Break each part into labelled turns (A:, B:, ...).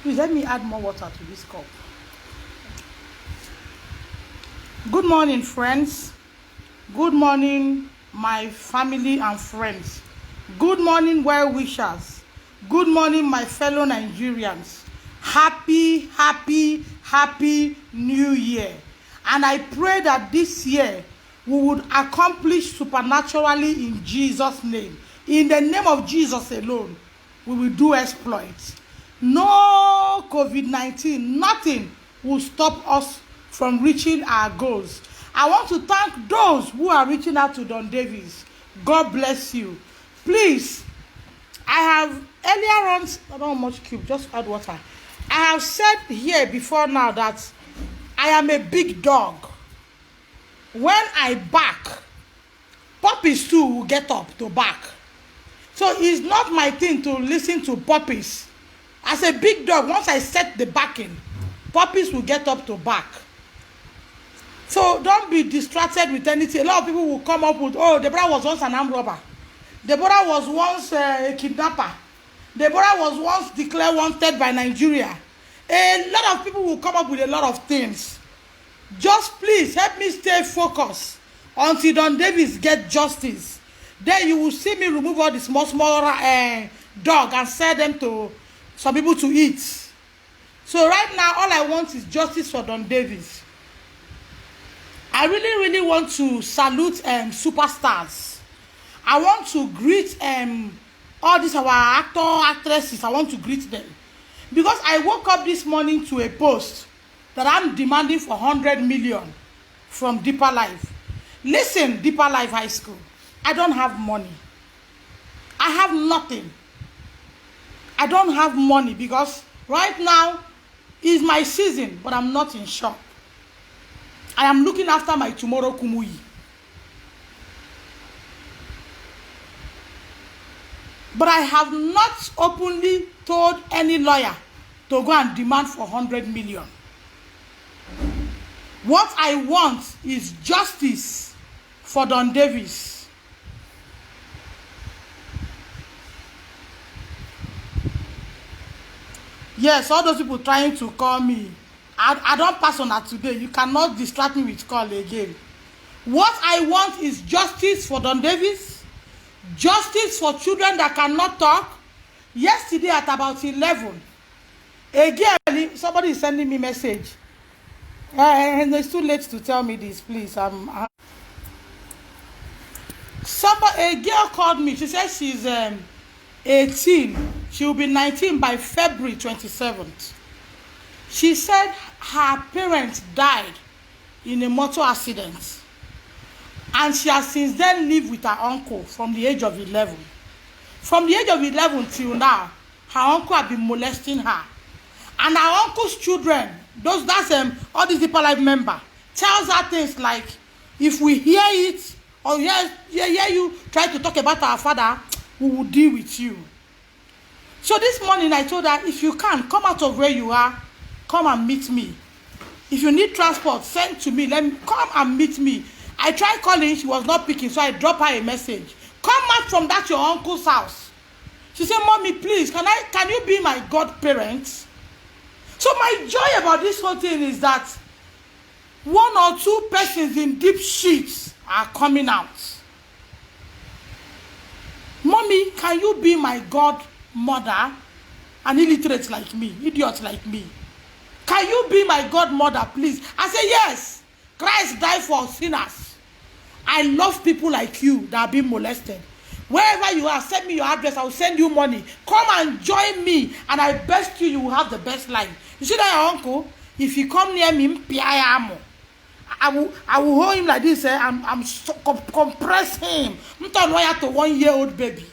A: Please let me add more water to this cup. Good morning, friends. Good morning, my family and friends. Good morning, well wishers. Good morning, my fellow Nigerians. Happy New Year. And I pray that this year we would accomplish supernaturally in Jesus' name. In the name of Jesus alone, we will do exploits. No COVID-19, nothing will stop us from reaching our goals. I want to thank those who are reaching out to Don Davis. God bless you. Please, I have earlier on, I don't want much cube, just add water. I have said here before now that I am a big dog. When I bark, puppies too will get up to bark. So it's not my thing to listen to puppies. As a big dog, once I set the barking, puppies will get up to bark. So don't be distracted with anything. A lot of people will come up with, oh, Deborah was once an armed robber. Deborah was once a kidnapper. Deborah was once declared wanted by Nigeria. A lot of people will come up with a lot of things. Just please help me stay focused until Don Davis get justice. Then you will see me remove all the small dog and sell them to some people to eat. So right now, all I want is justice for Don Davis. I really want to salute superstars. I want to greet all these our actresses. I want to greet them. Because I woke up this morning to a post that I'm demanding for 100 million from Deeper Life. Listen, Deeper Life High School, I don't have money. I have nothing. I don't have money because right now is my season, but I'm not in shop. I am looking after my tomorrow Kumuyi. But I have not openly told any lawyer to go and demand for 100 million. What I want is justice for Don Davis. Yes, all those people trying to call me. I don't pass on that today. You cannot distract me with call again. What I want is justice for Don Davis. Justice for children that cannot talk. Yesterday at about 11, again, somebody is sending me message. And it's too late to tell me this, please. A girl called me. She says she's 18. She will be 19 by February 27th. She said her parents died in a motor accident. And she has since then lived with her uncle from the age of 11. From the age of 11 till now, her uncle has been molesting her. And her uncle's children, that's all these Deeper Life member, tells her things like, if we hear it, or hear you try to talk about our father, we will deal with you. So this morning I told her, if you can, come out of where you are, come and meet me. If you need transport, send to me. Come and meet me. I tried calling, she was not picking, so I dropped her a message. Come out from that your uncle's house. She said, Mommy, please, can you be my godparent? So my joy about this whole thing is that one or two persons in deep sheets are coming out. Mommy, can you be my godmother? An illiterate like me, idiot like me. Can you be my godmother, please? I say, yes. Christ died for sinners. I love people like you that are being molested. Wherever you are, send me your address. I will send you money. Come and join me, and I bet you will have the best life. You see that your uncle? If you come near me, I will hold him like this. I'm compress him. I'm not lawyer to 1-year-old baby.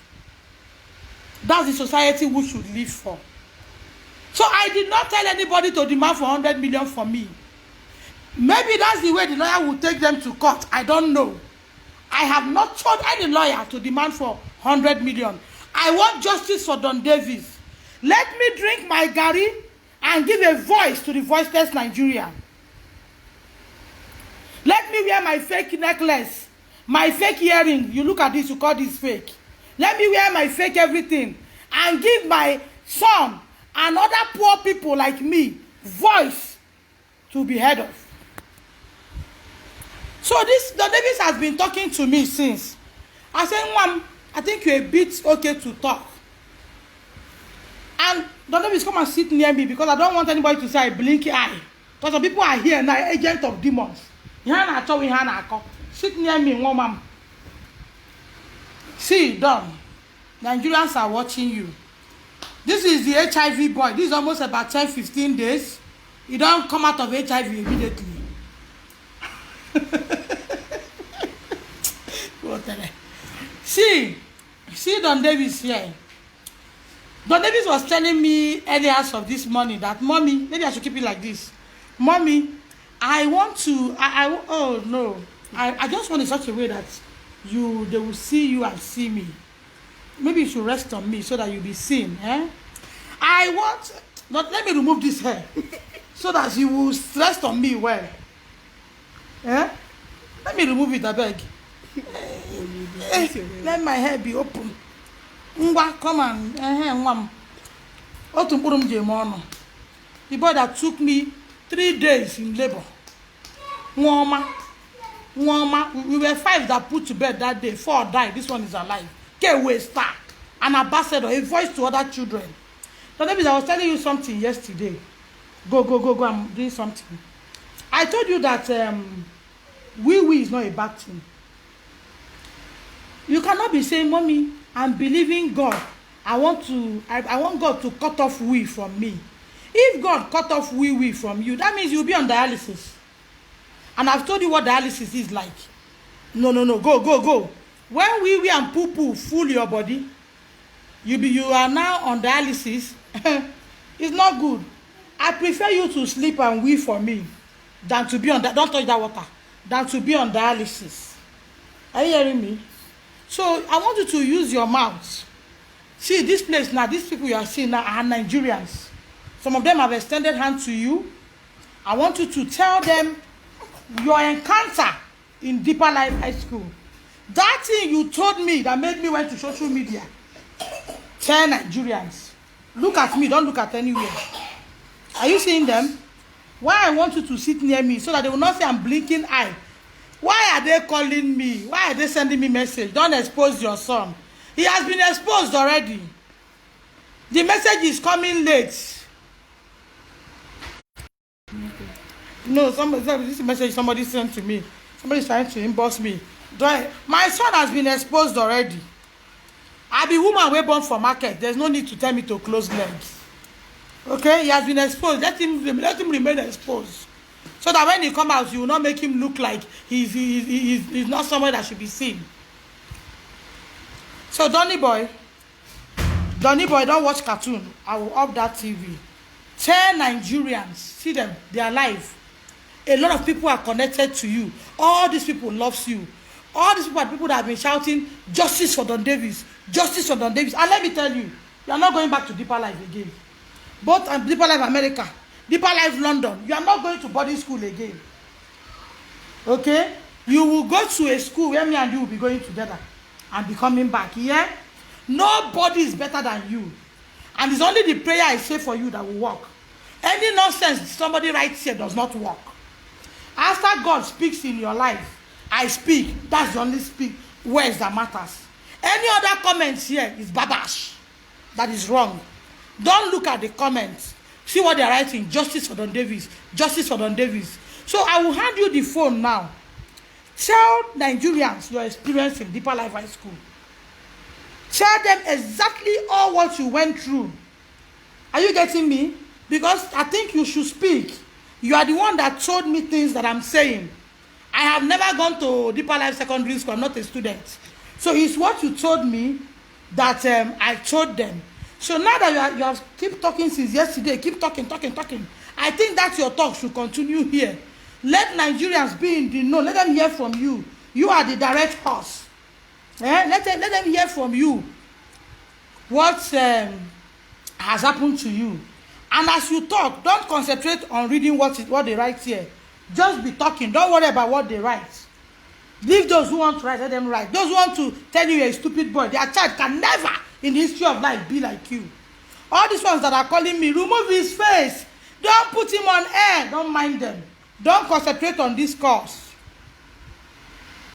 A: That's the society we should live for. So I did not tell anybody to demand for 100 million for me. Maybe that's the way the lawyer will take them to court. I don't know. I have not told any lawyer to demand for 100 million. I want justice for Don Davis. Let me drink my garri and give a voice to the voiceless Nigerian. Let me wear my fake necklace, my fake earring. You look at this, you call this fake. Let me wear my fake everything and give my son and other poor people like me voice to be heard of. So this Don Davis has been talking to me since. I said, Mom, I think you're a bit okay to talk. And Don Davis, come and sit near me because I don't want anybody to say I blinky eye. Because some people are here now, agent of demons. Sit near me, Mom. See, Don, Nigerians are watching you. This is the HIV boy. This is almost about 10-15 days. You don't come out of HIV immediately. See Don Davis here. Don Davis was telling me early hours of this morning that, Mommy, maybe I should keep it like this. Mommy, I want to, oh no, I just want in such a way that they will see you and see me. Maybe you should rest on me so that you'll be seen. I want, not let me remove this hair so that you will rest on me well. Let me remove it, I beg. Let my hair be open. Come on. The boy that took me 3 days in labor. We were 5 that put to bed that day. 4 died. This one is alive. K-Way star. An ambassador. A voice to other children. So that means I was telling you something yesterday. Go. I'm doing something. I told you that wee is not a bad thing. You cannot be saying, Mommy, I'm believing God. I want God to cut off wee from me. If God cut off wee from you, that means you'll be on dialysis. And I've told you what dialysis is like. No. Go. When wee and poo fool your body, you are now on dialysis. It's not good. I prefer you to sleep and wee for me than to be on that. Don't touch that water. Than to be on dialysis. Are you hearing me? So I want you to use your mouth. See this place now, these people you are seeing now are Nigerians. Some of them have extended hand to you. I want you to tell them your encounter in Deeper Life High School. That thing you told me that made me went to social media. Tell Nigerians. Look at me, don't look at anywhere. Are you seeing them? Why I want you to sit near me so that they will not say I'm blinking eye. Why are they calling me? Why are they sending me message? Don't expose your son. He has been exposed already. The message is coming late. No, this message somebody sent to me. Somebody is trying to inbox me. My son has been exposed already. I be woman way born for market. There's no need to tell me to close legs. Okay, he has been exposed. Let him remain exposed. So that when he come out, you will not make him look like he's not someone that should be seen. So Donny boy, don't watch cartoon. I will off that TV. Tell Nigerians, see them, they are alive. A lot of people are connected to you. All these people loves you. All these people are people that have been shouting, justice for Don Davis, justice for Don Davis. And let me tell you, you are not going back to Deeper Life again. Both Deeper Life America, Deeper Life London, you are not going to boarding school again. Okay? You will go to a school where me and you will be going together and be coming back. Yeah? Nobody is better than you. And it's only the prayer I say for you that will work. Any nonsense somebody writes here does not work. After God speaks in your life, I speak. That's the only words that matters. Any other comments here is babash. That is wrong. Don't look at the comments. See what they're writing. Justice for Don Davis. Justice for Don Davis. So I will hand you the phone now. Tell Nigerians your experience in Deeper Life High School. Tell them exactly all what you went through. Are you getting me? Because I think you should speak. You are the one that told me things that I'm saying. I have never gone to Deeper Life Secondary School. I'm not a student. So it's what you told me that I told them. So now that you have keep talking since yesterday, keep talking. I think that your talk should continue here. Let Nigerians be in the know. Let them hear from you. You are the direct horse. Let them hear from you what has happened to you. And as you talk, don't concentrate on reading what they write here. Just be talking. Don't worry about what they write. Leave those who want to write, let them write. Those who want to tell you you're a stupid boy, their child can never in the history of life be like you. All these ones that are calling me, remove his face. Don't put him on air. Don't mind them. Don't concentrate on this cause.